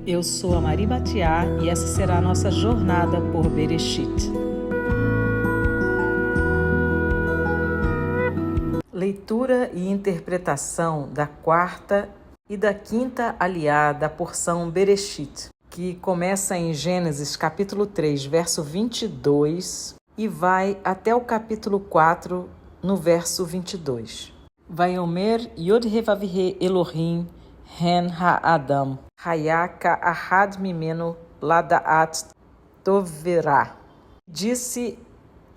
Eu sou a Mari Batiá e essa será a nossa jornada por Bereshit. Leitura e interpretação da quarta e da quinta aliada da porção Bereshit, que começa em Gênesis capítulo 3, verso 22 e vai até o capítulo 4, no verso 22. Vaiomer Yod Hevavhe Elohim Hen Ha'adam Hayaka Ahad Mimeno Ladaat Toverá. Disse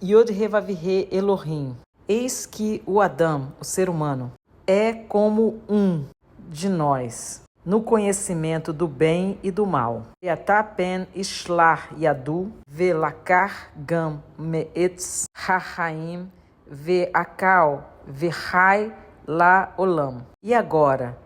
Yod Hevavhe Elohim: eis que o Adão, o ser humano, é como um de nós, no conhecimento do bem e do mal. Yatapen Ishlar Yadu Velakar Gam Meetz Hahaim Veakal Vehai La Olam. E agora,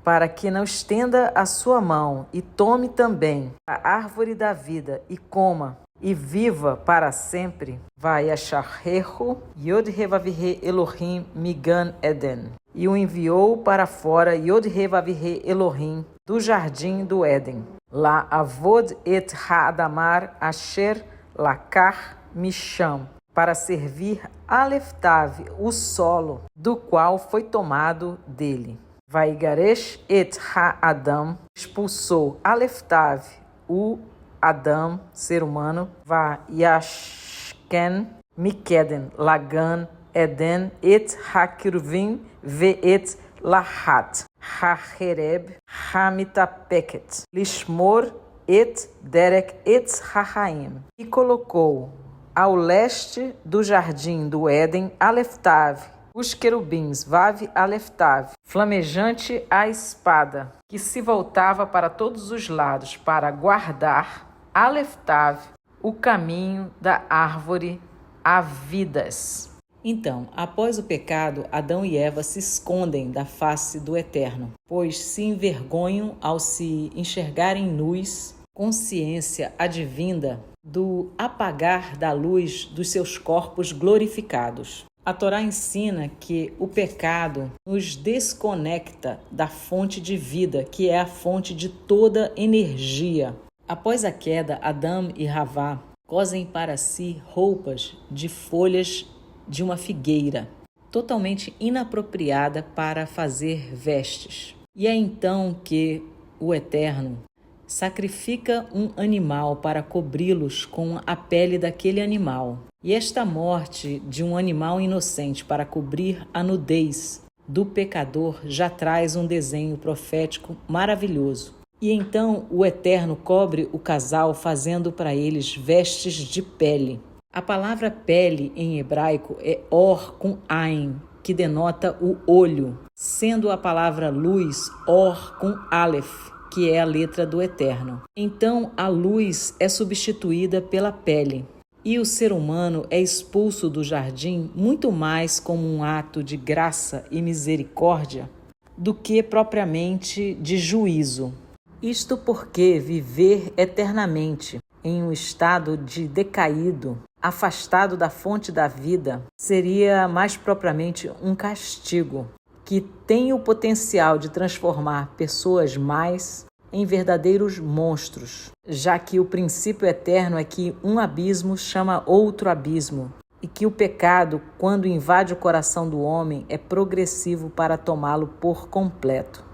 para que não estenda a sua mão e tome também a árvore da vida e coma e viva para sempre, vai acharrehu Yod Hevavhe Elohim Migan Eden. E o enviou para fora Yod Hevavhe Elohim do jardim do Éden. La avod et ha'adamar asher lakar misham, para servir Aleftav, o solo, do qual foi tomado dele. Vaigaresh et ha'adam, expulsou Aleftav, o Adão, ser humano, va yashken mikeden lagan eden et hakirvim ve et lahat hahereb hamitapeket lishmor et derek et hahaim. E colocou ao leste do jardim do Éden Aleftav, os querubins, Vav Aleftav, flamejante a espada, que se voltava para todos os lados para guardar Aleftav, o caminho da árvore a vidas. Então, após o pecado, Adão e Eva se escondem da face do Eterno, pois se envergonham ao se enxergarem nus, consciência advinda do apagar da luz dos seus corpos glorificados. A Torá ensina que o pecado nos desconecta da fonte de vida, que é a fonte de toda energia. Após a queda, Adão e Havá cosem para si roupas de folhas de uma figueira, totalmente inapropriada para fazer vestes. E é então que o Eterno sacrifica um animal para cobri-los com a pele daquele animal. E esta morte de um animal inocente para cobrir a nudez do pecador já traz um desenho profético maravilhoso. E então o Eterno cobre o casal, fazendo para eles vestes de pele. A palavra pele em hebraico é or com ain, que denota o olho, sendo a palavra luz or com aleph, que é a letra do Eterno. Então a luz é substituída pela pele. E o ser humano é expulso do jardim muito mais como um ato de graça e misericórdia do que propriamente de juízo. Isto porque viver eternamente em um estado de decaído, afastado da fonte da vida, seria mais propriamente um castigo que tem o potencial de transformar pessoas mais em verdadeiros monstros, já que o princípio eterno é que um abismo chama outro abismo e que o pecado, quando invade o coração do homem, é progressivo para tomá-lo por completo.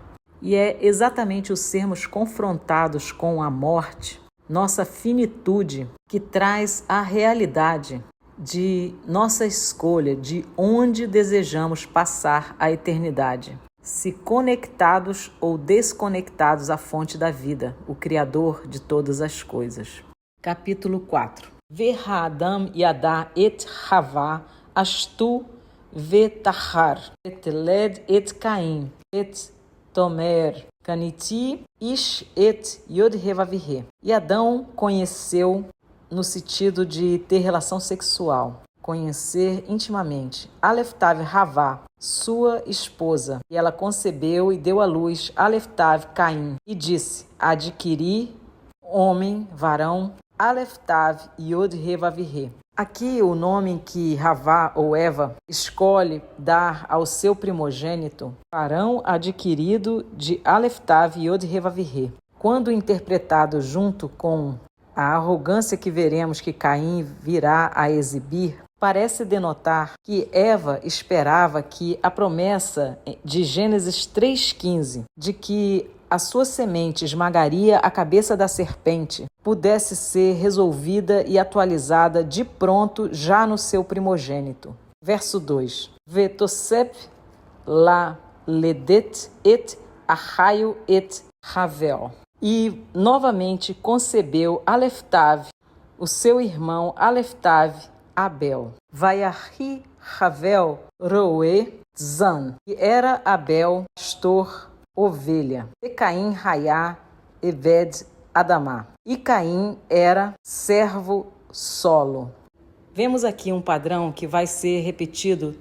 E é exatamente o sermos confrontados com a morte, nossa finitude, que traz a realidade de nossa escolha de onde desejamos passar a eternidade. Se conectados ou desconectados à fonte da vida, o Criador de todas as coisas. Capítulo 4. Ve-ha'adam yadá et Havá ashtu ve-tahar et led et Caim et tomer kaniti ish et Yod Hevavhe. E Adão conheceu no sentido de ter relação sexual, conhecer intimamente Aleftav Havá, sua esposa, e ela concebeu e deu à luz Aleftav Caim, e disse: adquiri homem, varão, Aleftav Yod Hevavhe. Aqui o nome que Havá ou Eva escolhe dar ao seu primogênito, varão adquirido de Aleftav Yod Hevavhe, quando interpretado junto com a arrogância que veremos que Caim virá a exibir, parece denotar que Eva esperava que a promessa de Gênesis 3,15, de que a sua semente esmagaria a cabeça da serpente, pudesse ser resolvida e atualizada de pronto já no seu primogênito. Verso 2. Vetosep la ledet et achaio et Havel. E novamente concebeu Aleftav, o seu irmão Aleftav, Abel. Vaiarri Havel roe zan, que era Abel pastor ovelha. E Caim raiá eved adamá. E Caim era servo solo. Vemos aqui um padrão que vai ser repetido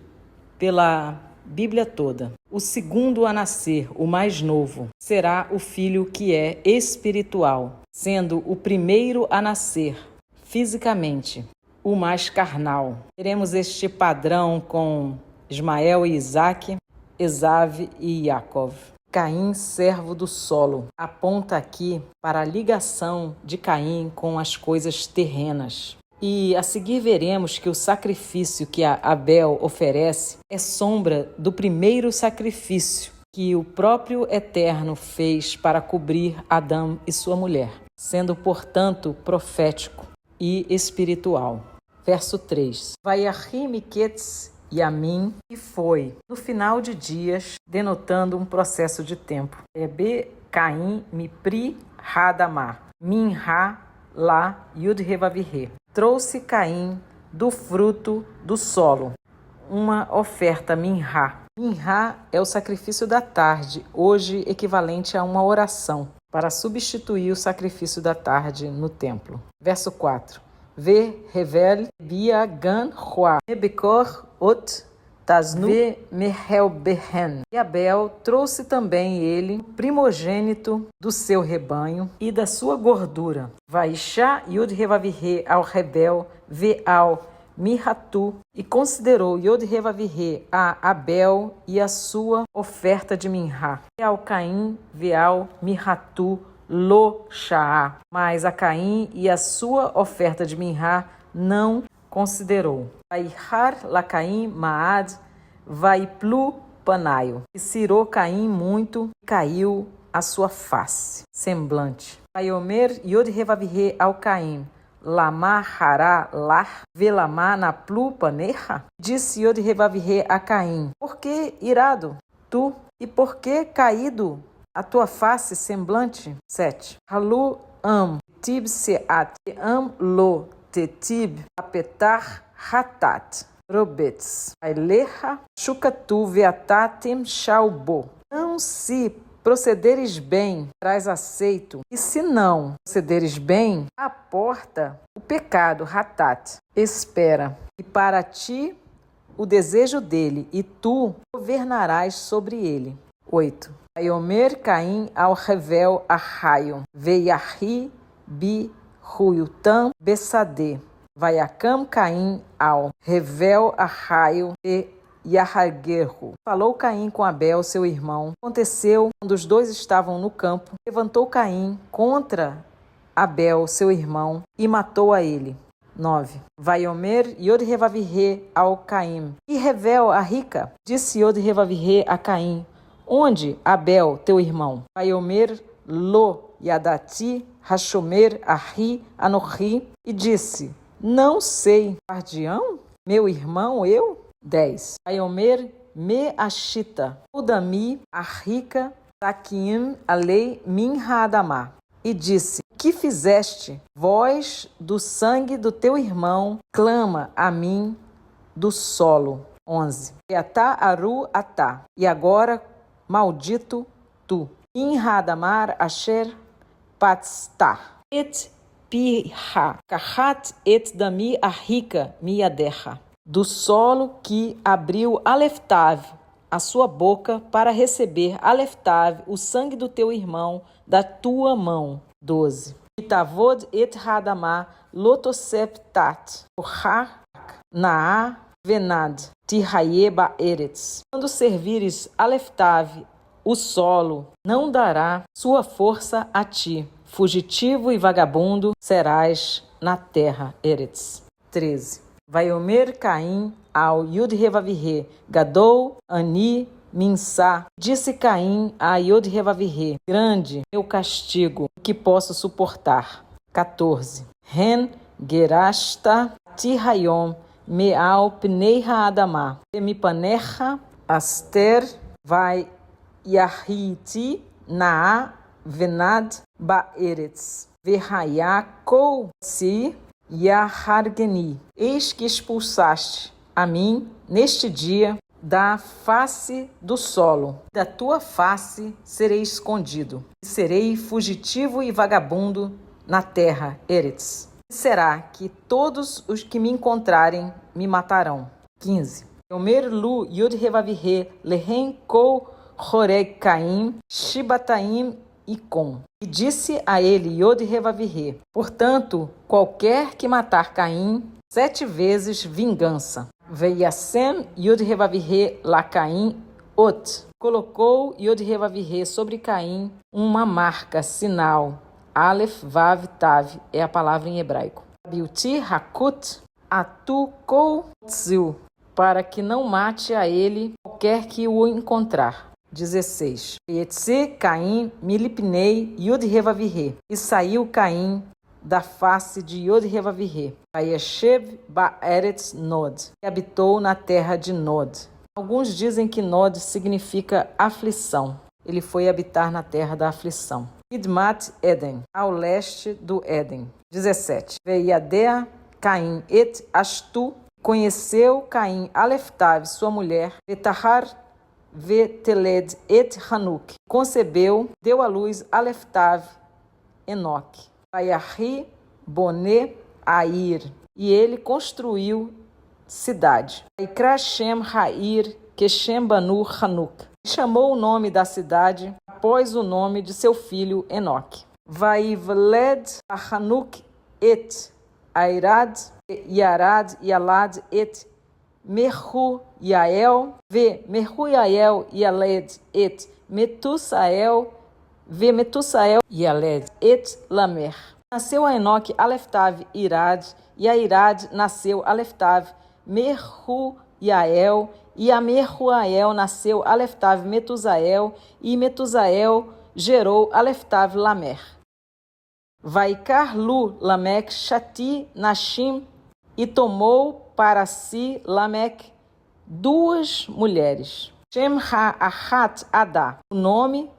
pela Bíblia toda. O segundo a nascer, o mais novo, será o filho que é espiritual, sendo o primeiro a nascer fisicamente, o mais carnal. Teremos este padrão com Ismael e Isaque, Esave e Jacov. Caim, servo do solo, aponta aqui para a ligação de Caim com as coisas terrenas. E a seguir veremos que o sacrifício que Abel oferece é sombra do primeiro sacrifício que o próprio Eterno fez para cobrir Adão e sua mulher, sendo, portanto, profético e espiritual. Verso 3. Vaiarri miketz yamim, e foi no final de dias, denotando um processo de tempo. Ebe Caim mipri hadamá, minha lá yud revavirre. Trouxe Caim do fruto do solo, uma oferta minhá. Minhá é o sacrifício da tarde, hoje equivalente a uma oração, para substituir o sacrifício da tarde no templo. Verso 4. Ve revel bia gan roa, mebekor ot tasnu ve mehelbehen. E Abel trouxe também ele, primogênito do seu rebanho e da sua gordura. Vaishá yud revavirre ao rebel ve ao mihatu, e considerou yud revavirre a Abel e a sua oferta de minhá, e ao Caim ve ao mihatu lo shaá, mas a Caim e a sua oferta de minhá não considerou. Vaihar la Caim maad vaiplu panaio. E cirou Caim muito, e caiu a sua face, semblante. Vaiomer yod revavirre ao Caim, lama hará lar velama na plu paneha. Disse yod revavirre a Caim, por que irado tu, e por que caído a tua face semblante? 7. Halu tib seat lo tetib apetar hatat robets aileha shukatu veatatem shaubo. Não se procederes bem, traz aceito, e se não procederes bem, aporta o pecado, hatat, espera, e para ti o desejo dele, e tu governarás sobre ele. 8. Vaiomer Caim ao revel arraio, veiarri bi ruiutam besade. Vaiacam Caim ao revel arraio e Yaharguerro. Falou Caim com Abel, seu irmão. Aconteceu, quando os dois estavam no campo, levantou Caim contra Abel, seu irmão, e matou a ele. 9. Vaiomer yod revavirre ao Caim. E revel a rica, disse yod revavirre a Caim, onde Abel, teu irmão? Vaiomer lo yadati hashomer arri anohi. E disse, não sei, guardião? Meu irmão, eu? 10. Vaiomer me ashita, udami a rica takim alei minha adamá. E disse, que fizeste? Voz do sangue do teu irmão clama a mim do solo. 11. Eatá aru atá. E agora, maldito tu. Minha adamar asher patstá. Et piha kahat et dami a rica miaderra. Do solo que abriu Aleftav a sua boca para receber Aleftav, o sangue do teu irmão, da tua mão. 12. Itavod et hadamá lotoseptat, ohar naa venad, tiraieba eretz. Quando servires Aleftav o solo não dará sua força a ti. Fugitivo e vagabundo serás na terra. Eretz. 13. Vaiomer Caim ao Yud-Revavirê, Gadol, Ani, Minsá. Disse Caim a Yod-Revavirê: grande meu castigo, que posso suportar. 14. Ren gerashta tihayom meal pnei haadamah emipanecha aster vai yahiti naa venad baeretz verhaya kol si yahargeni. Eis que expulsaste a mim neste dia da face do solo, da tua face serei escondido, serei fugitivo e vagabundo na terra, Eretz. Será que todos os que me encontrarem me matarão. 15. Omer lu Yod-Revavirê lehen kol horeg Caim shibataim ikom. E disse a ele Yod-Revavirê: portanto, qualquer que matar Caim, 7 vezes vingança. Veiasem Yod-Revavirê la Caim ot. Colocou Yod-Revavirê sobre Caim uma marca, sinal. Aleph, Vav, Tav é a palavra em hebraico. Biuti Hakut Atu Kol Tzil, para que não mate a ele qualquer que o encontrar. 16. Yetze Caim milipnei Yod-Revavirê. E saiu Caim da face de Yod-Revavirê. Vayeshev Ba'eretz Nod. E habitou na terra de Nod. Alguns dizem que Nod significa aflição. Ele foi habitar na terra da aflição. Idmat Eden, ao leste do Éden. 17. Veiadea Caim et Ashtu. Conheceu Caim Aleftav, sua mulher, Betahar Veteled et Hanuk. Concebeu, deu à luz Aleftav, Enoque. Vayarri Boné Air. E ele construiu cidade. Vaikra Shem Ha'ir Keshem Banu Hanuk. Chamou o nome da cidade após o nome de seu filho Enoque. Vaivled Hanuk et Airad Yarad Yalad et Merhu Yael ve Merhu Yael Yaled et Metusael ve Metusael Yaled et Lamer. Nasceu a Enoque Aleftav Irad, e a Irad nasceu Aleftav Merhu Yael, e a Merhuael nasceu Aleftav Metusael, e Metusael gerou Aleftav Lamer. Vaikar Lu Lamek Shati Nashim, e tomou para si Lamek 2 mulheres. Shem Ha-Ahat Adá, o nome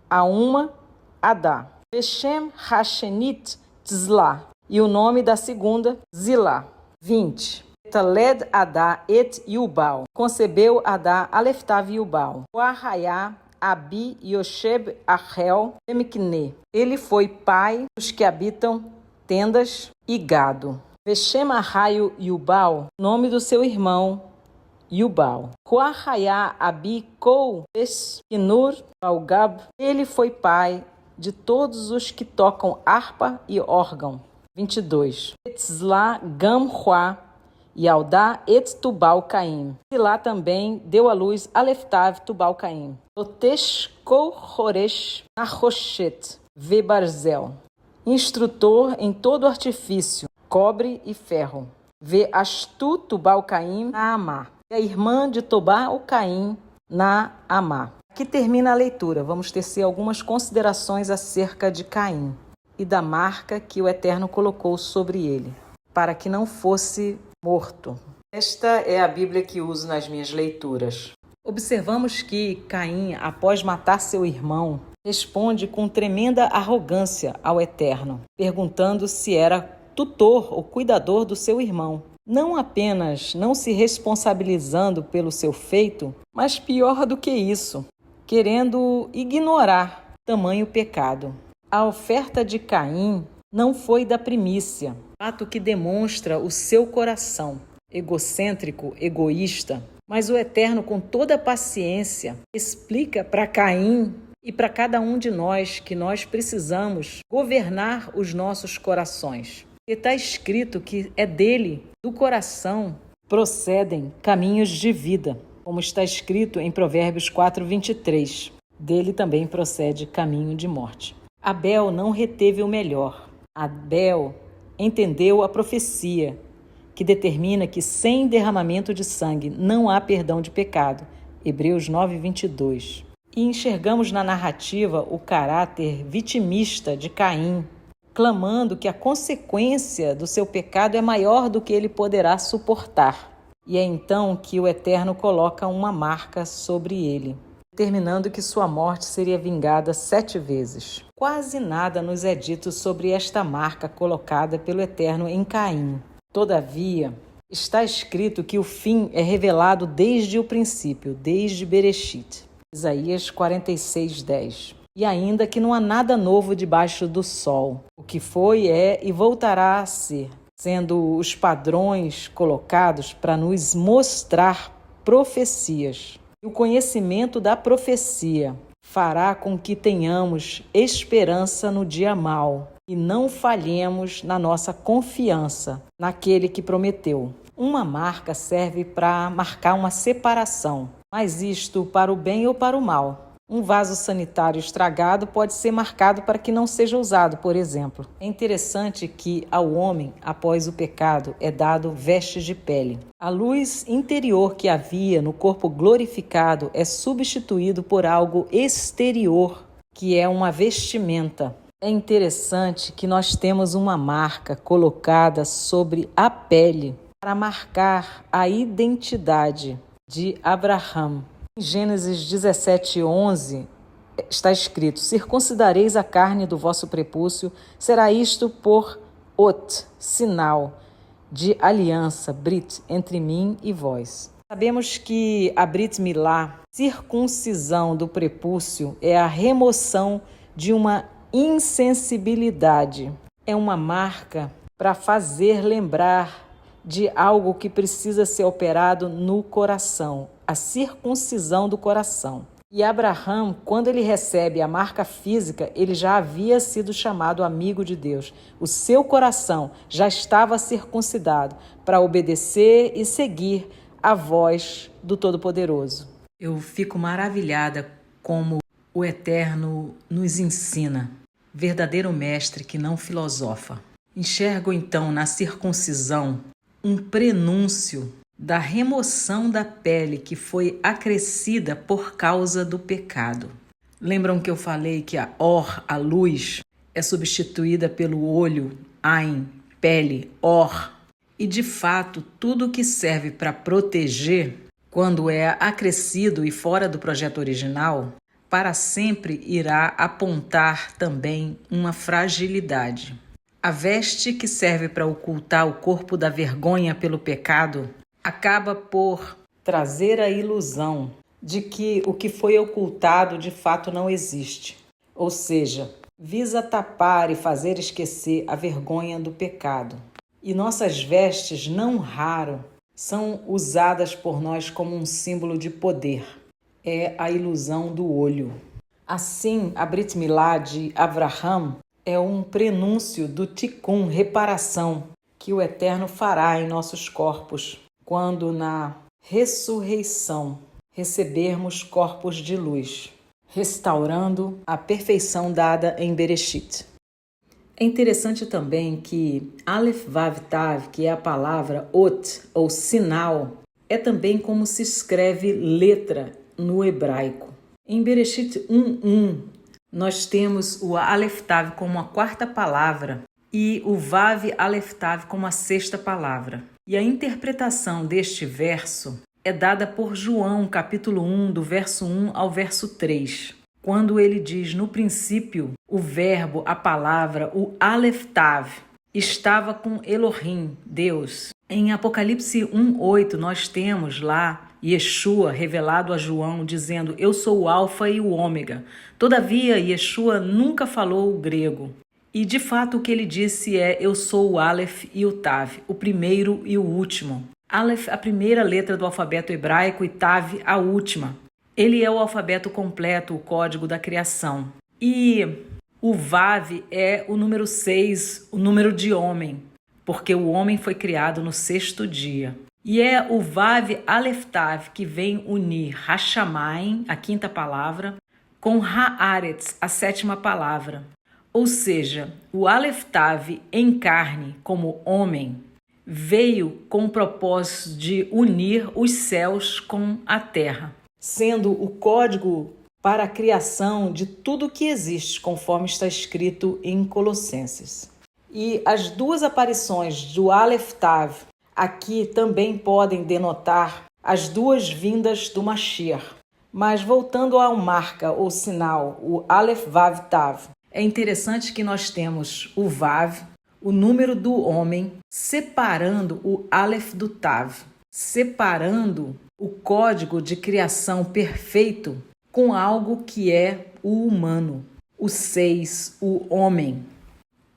a uma Adá. Veshem Ha-Shenit Tzla, e o nome da segunda Zilá. 20. Taled Adá et Yubal. Concebeu Adá Aleftav Yubal. Oahayá Abi Yosheb Achel Emikne. Ele foi pai dos que habitam tendas e gado. Veshem Arraio Yubal, nome do seu irmão Yubal. Oahayá Abi Kou Eskinur Algab. Ele foi pai de todos os que tocam harpa e órgão. 22. Etzla Gam Hua Yaldá et Tubal Caim. E lá também deu à luz Aleftav Tubal Caim. Lotesh Kol Horesh Nahoshet Vebarzel. Instrutor em todo artifício, cobre e ferro. Ve Astu Tubal Caim Naamá. E a irmã de Tubal Caim Naamá. Aqui termina a leitura. Vamos tecer algumas considerações acerca de Caim e da marca que o Eterno colocou sobre ele, para que não fosse morto. Esta é a Bíblia que uso nas minhas leituras. Observamos que Caim, após matar seu irmão, responde com tremenda arrogância ao Eterno, perguntando se era tutor ou cuidador do seu irmão. Não apenas não se responsabilizando pelo seu feito, mas pior do que isso, querendo ignorar tamanho pecado. A oferta de Caim não foi da primícia, fato que demonstra o seu coração egocêntrico, egoísta. Mas o Eterno, com toda a paciência, explica para Caim e para cada um de nós que nós precisamos governar os nossos corações. E está escrito que é dele, do coração, procedem caminhos de vida, como está escrito em Provérbios 4:23. dele também procede caminho de morte. Abel não reteve o melhor. Abel entendeu a profecia, que determina que sem derramamento de sangue não há perdão de pecado. Hebreus 9:22. E enxergamos na narrativa o caráter vitimista de Caim, clamando que a consequência do seu pecado é maior do que ele poderá suportar. E é então que o Eterno coloca uma marca sobre ele, determinando que sua morte seria vingada 7 vezes. Quase nada nos é dito sobre esta marca colocada pelo Eterno em Caim. Todavia, está escrito que o fim é revelado desde o princípio, desde Bereshit. Isaías 46:10. E ainda que não há nada novo debaixo do sol. O que foi, é e voltará a ser, sendo os padrões colocados para nos mostrar profecias. E o conhecimento da profecia fará com que tenhamos esperança no dia mau e não falhemos na nossa confiança naquele que prometeu. Uma marca serve para marcar uma separação, mas isto para o bem ou para o mal. Um vaso sanitário estragado pode ser marcado para que não seja usado, por exemplo. É interessante que ao homem, após o pecado, é dado vestes de pele. A luz interior que havia no corpo glorificado é substituído por algo exterior, que é uma vestimenta. É interessante que nós temos uma marca colocada sobre a pele para marcar a identidade de Abraão. Em Gênesis 17:11 está escrito: circuncidareis a carne do vosso prepúcio, será isto por sinal de aliança, Brit, entre mim e vós. Sabemos que a Brit Milá, circuncisão do prepúcio, é a remoção de uma insensibilidade. É uma marca para fazer lembrar de algo que precisa ser operado no coração, a circuncisão do coração. E Abraão, quando ele recebe a marca física, ele já havia sido chamado amigo de Deus. O seu coração já estava circuncidado para obedecer e seguir a voz do Todo-Poderoso. Eu fico maravilhada como o Eterno nos ensina, verdadeiro mestre que não filosofa. Enxergo então na circuncisão um prenúncio da remoção da pele que foi acrescida por causa do pecado. Lembram que eu falei que a luz, é substituída pelo olho, Ain, pele, E de fato, tudo que serve para proteger, quando é acrescido e fora do projeto original, para sempre irá apontar também uma fragilidade. A veste que serve para ocultar o corpo da vergonha pelo pecado acaba por trazer a ilusão de que o que foi ocultado de fato não existe. Ou seja, visa tapar e fazer esquecer a vergonha do pecado. E nossas vestes, não raro, são usadas por nós como um símbolo de poder. É a ilusão do olho. Assim, a Brit Milá de Abraham é um prenúncio do Tikkun, reparação, que o Eterno fará em nossos corpos, quando na ressurreição recebermos corpos de luz, restaurando a perfeição dada em Bereshit. É interessante também que Aleph Vav Tav, que é a palavra Ot, ou sinal, é também como se escreve letra no hebraico. Em Bereshit 1:1, nós temos o Aleph Tav como a 4ª palavra e o Vav Aleph Tav como a 6ª palavra. E a interpretação deste verso é dada por João, capítulo 1, do verso 1 ao verso 3, quando ele diz: no princípio, o verbo, a palavra, o Aleph Tav, estava com Elohim, Deus. Em Apocalipse 1:8, nós temos lá Yeshua revelado a João, dizendo: eu sou o Alfa e o Ômega. Todavia, Yeshua nunca falou o grego. E, de fato, o que ele disse é: eu sou o Aleph e o Tav, o primeiro e o último. Aleph, a primeira letra do alfabeto hebraico, e Tav, a última. Ele é o alfabeto completo, o código da criação. E o Vav é o número 6, o número de homem, porque o homem foi criado no 6º dia. E é o Vav Aleph Tav que vem unir Hashamayim, a 5ª palavra, com Haaretz, a sétima palavra. Ou seja, o Aleph Tav em carne, como homem, veio com o propósito de unir os céus com a terra, sendo o código para a criação de tudo que existe, conforme está escrito em Colossenses. E as duas aparições do Aleph Tav aqui também podem denotar as duas vindas do Mashiach. Mas voltando ao marca ou sinal, o Aleph Vav Tav, é interessante que nós temos o Vav, o número do homem, separando o Aleph do Tav, separando o código de criação perfeito com algo que é o humano, o seis, o homem,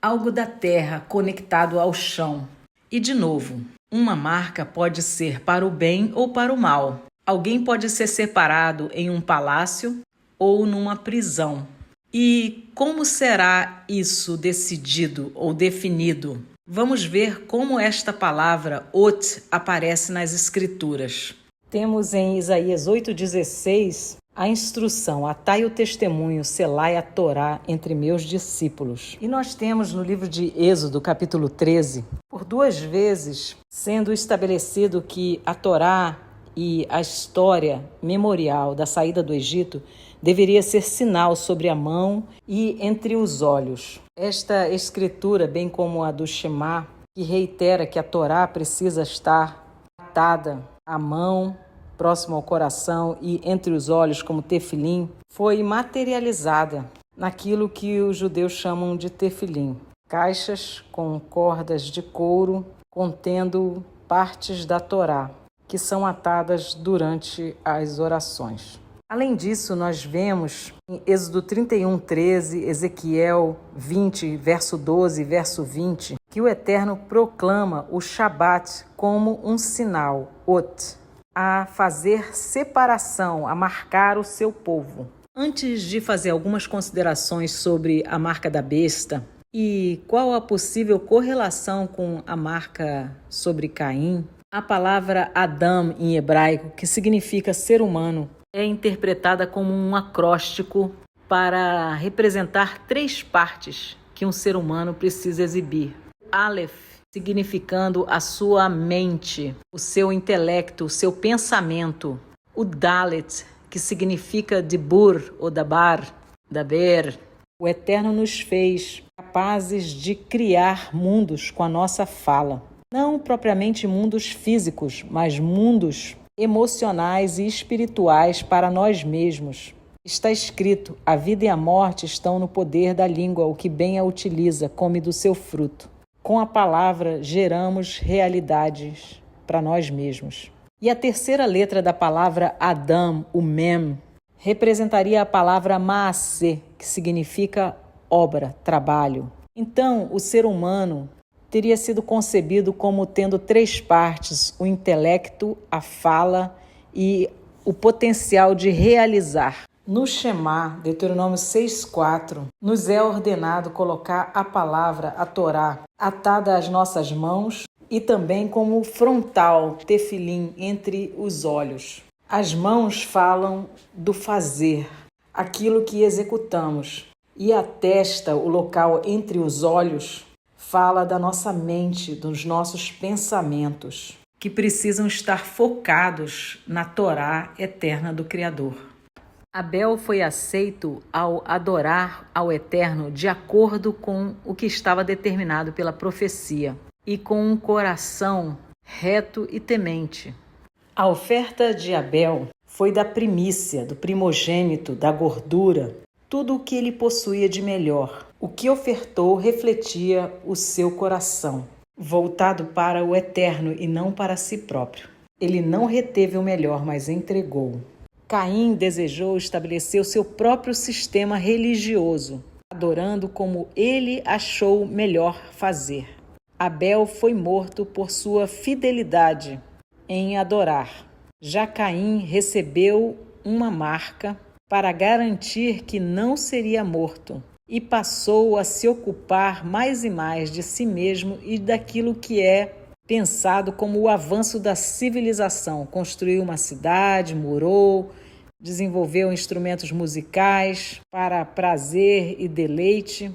algo da terra conectado ao chão. E de novo, uma marca pode ser para o bem ou para o mal. Alguém pode ser separado em um palácio ou numa prisão. E como será isso decidido ou definido? Vamos ver como esta palavra Ot aparece nas Escrituras. Temos em Isaías 8,16 a instrução: atai o testemunho, selai a Torá entre meus discípulos. E nós temos no livro de Êxodo, capítulo 13, por 2 vezes sendo estabelecido que a Torá e a história memorial da saída do Egito deveria ser sinal sobre a mão e entre os olhos. Esta escritura, bem como a do Shema, que reitera que a Torá precisa estar atada à mão, próximo ao coração e entre os olhos, como tefilim, foi materializada naquilo que os judeus chamam de tefilim, caixas com cordas de couro contendo partes da Torá, que são atadas durante as orações. Além disso, nós vemos em Êxodo 31:13, Ezequiel 20, verso 12 e verso 20, que o Eterno proclama o Shabat como um sinal, Ot, a fazer separação, a marcar o seu povo. Antes de fazer algumas considerações sobre a marca da besta e qual a possível correlação com a marca sobre Caim, a palavra Adam em hebraico, que significa ser humano, é interpretada como um acróstico para representar 3 partes que um ser humano precisa exibir. Aleph, significando a sua mente, o seu intelecto, o seu pensamento. O Dalet, que significa Dibur ou Dabar, Daber. O Eterno nos fez capazes de criar mundos com a nossa fala. Não propriamente mundos físicos, mas mundos emocionais e espirituais para nós mesmos. Está escrito: a vida e a morte estão no poder da língua, o que bem a utiliza come do seu fruto. Com a palavra geramos realidades para nós mesmos. E a terceira letra da palavra Adam, o Mem, representaria a palavra Maaseh, que significa obra, trabalho. Então, o ser humano teria sido concebido como tendo 3 partes: o intelecto, a fala e o potencial de realizar. No Shema, Deuteronômio 6,4, nos é ordenado colocar a palavra, a Torá, atada às nossas mãos e também como frontal, tefilim, entre os olhos. As mãos falam do fazer, aquilo que executamos, e a testa, o local entre os olhos, fala da nossa mente, dos nossos pensamentos, que precisam estar focados na Torá eterna do Criador. Abel foi aceito ao adorar ao Eterno de acordo com o que estava determinado pela profecia e com um coração reto e temente. A oferta de Abel foi da primícia, do primogênito, da gordura, tudo o que ele possuía de melhor. O que ofertou refletia o seu coração, voltado para o Eterno e não para si próprio. Ele não reteve o melhor, mas entregou. Caim desejou estabelecer o seu próprio sistema religioso, adorando como ele achou melhor fazer. Abel foi morto por sua fidelidade em adorar. Já Caim recebeu uma marca para garantir que não seria morto e passou a se ocupar mais e mais de si mesmo e daquilo que é pensado como o avanço da civilização. Construiu uma cidade, morou, desenvolveu instrumentos musicais para prazer e deleite.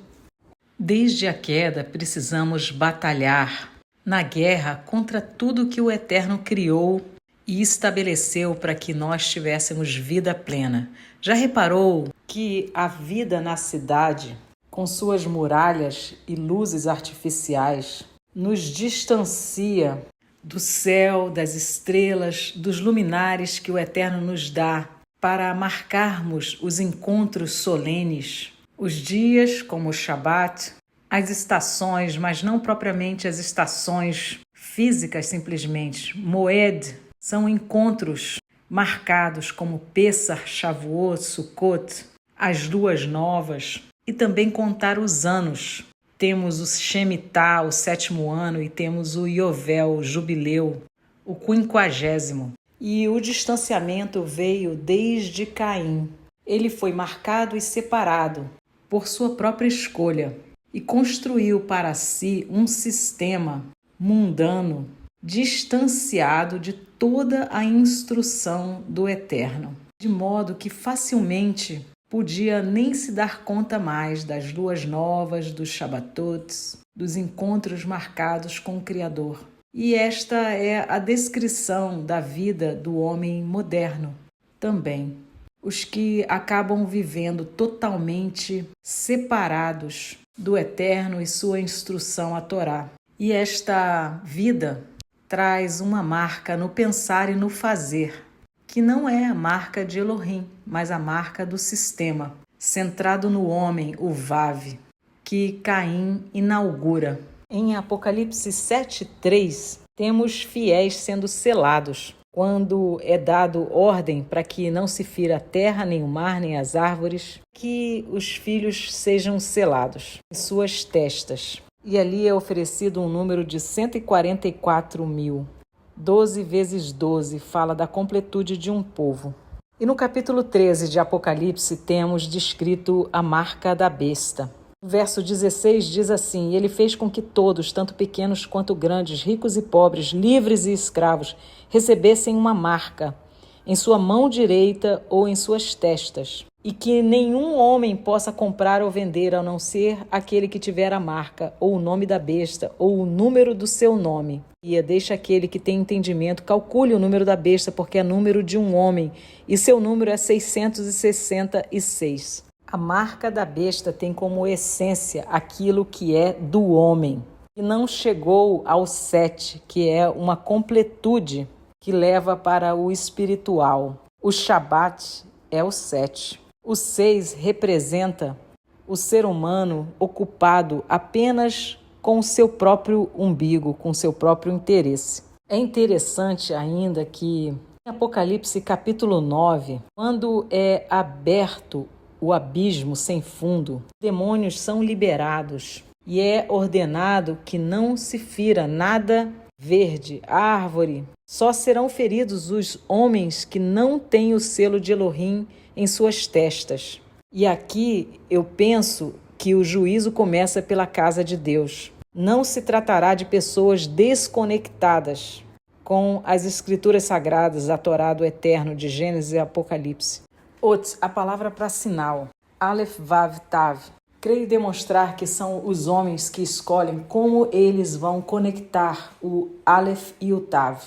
Desde a queda, precisamos batalhar na guerra contra tudo que o Eterno criou e estabeleceu para que nós tivéssemos vida plena. Já reparou que a vida na cidade, com suas muralhas e luzes artificiais, nos distancia do céu, das estrelas, dos luminares que o Eterno nos dá para marcarmos os encontros solenes, os dias como o Shabat, as estações, mas não propriamente as estações físicas simplesmente. Moed são encontros marcados como Pessah, Shavuot, Sukkot, as luas novas e também contar os anos. Temos o Shemitah, o 7º ano, e temos o Yovel, o Jubileu, o 50º. E o distanciamento veio desde Caim. Ele foi marcado e separado por sua própria escolha e construiu para si um sistema mundano, distanciado de toda a instrução do Eterno, de modo que facilmente podia nem se dar conta mais das luas novas, dos Shabbatot, dos encontros marcados com o Criador. E esta é a descrição da vida do homem moderno também. Os que acabam vivendo totalmente separados do Eterno e sua instrução, a Torá. E esta vida traz uma marca no pensar e no fazer, que não é a marca de Elohim, mas a marca do sistema, centrado no homem, o Vav, que Caim inaugura. Em Apocalipse 7:3, temos fiéis sendo selados, quando é dado ordem para que não se fira a terra, nem o mar, nem as árvores, que os filhos sejam selados em suas testas. E ali é oferecido um número de 144.000. 12 vezes 12 fala da completude de um povo. E no capítulo 13 de Apocalipse temos descrito a marca da besta. O verso 16 diz assim: Ele fez com que todos, tanto pequenos quanto grandes, ricos e pobres, livres e escravos, recebessem uma marca em sua mão direita ou em suas testas, e que nenhum homem possa comprar ou vender, a não ser aquele que tiver a marca, ou o nome da besta, ou o número do seu nome. E deixa aquele que tem entendimento, calcule o número da besta, porque é número de um homem, e seu número é 666. A marca da besta tem como essência aquilo que é do homem, e não chegou ao 7, que é uma completude que leva para o espiritual. O Shabat é o 7. O 6 representa o ser humano ocupado apenas com o seu próprio umbigo, com o seu próprio interesse. É interessante ainda que em Apocalipse capítulo 9, quando é aberto o abismo sem fundo, demônios são liberados e é ordenado que não se fira nada verde, árvore. Só serão feridos os homens que não têm o selo de Elohim em suas testas. E aqui eu penso que o juízo começa pela casa de Deus. Não se tratará de pessoas desconectadas com as escrituras sagradas, a Torá do Eterno de Gênesis e Apocalipse. A palavra para sinal, Aleph, Vav, Tav. Creio demonstrar que são os homens que escolhem como eles vão conectar o Aleph e o Tav.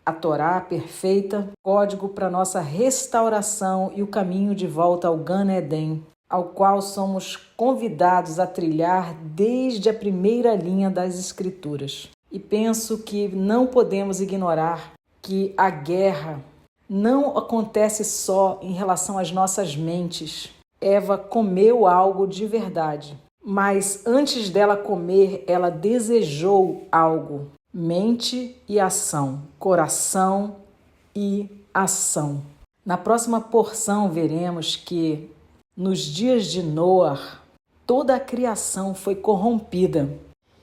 A Torá perfeita, código para nossa restauração e o caminho de volta ao Gan Eden, ao qual somos convidados a trilhar desde a primeira linha das Escrituras. E penso que não podemos ignorar que a guerra não acontece só em relação às nossas mentes. Eva comeu algo de verdade, mas antes dela comer, ela desejou algo. Mente e ação, coração e ação. Na próxima porção veremos que nos dias de Noé, toda a criação foi corrompida.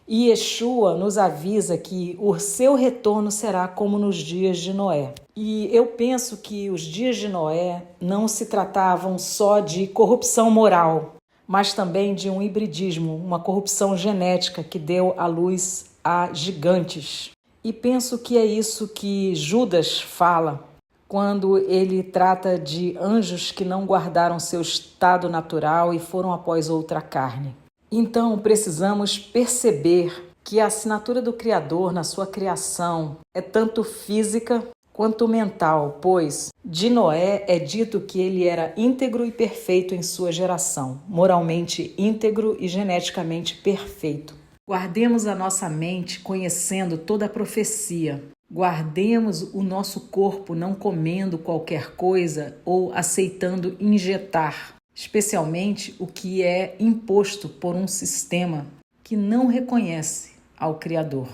E Yeshua nos avisa que o seu retorno será como nos dias de Noé. E eu penso que os dias de Noé não se tratavam só de corrupção moral, mas também de um hibridismo, uma corrupção genética que deu à luz a gigantes. E penso que é isso que Judas fala quando ele trata de anjos que não guardaram seu estado natural e foram após outra carne. Então, precisamos perceber que a assinatura do Criador na sua criação é tanto física quanto mental, pois de Noé é dito que ele era íntegro e perfeito em sua geração, moralmente íntegro e geneticamente perfeito. Guardemos a nossa mente conhecendo toda a profecia. Guardemos o nosso corpo não comendo qualquer coisa ou aceitando injetar, especialmente o que é imposto por um sistema que não reconhece ao Criador.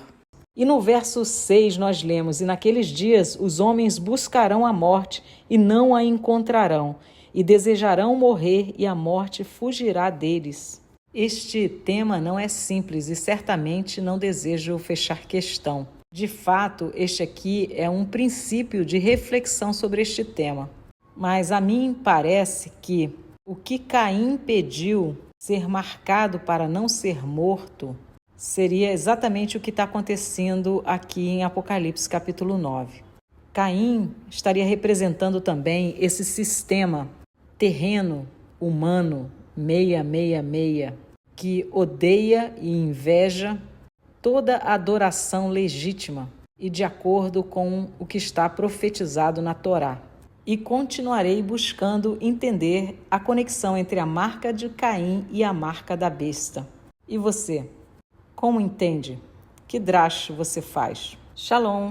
E no verso 6 nós lemos: "E naqueles dias os homens buscarão a morte e não a encontrarão, e desejarão morrer e a morte fugirá deles." Este tema não é simples e certamente não desejo fechar questão. De fato, este aqui é um princípio de reflexão sobre este tema. Mas a mim parece que o que Caim pediu ser marcado para não ser morto seria exatamente o que está acontecendo aqui em Apocalipse capítulo 9. Caim estaria representando também esse sistema terreno, humano, 666, que odeia e inveja toda adoração legítima e de acordo com o que está profetizado na Torá. E continuarei buscando entender a conexão entre a marca de Caim e a marca da besta. E você? Como entende? Que drash você faz? Shalom!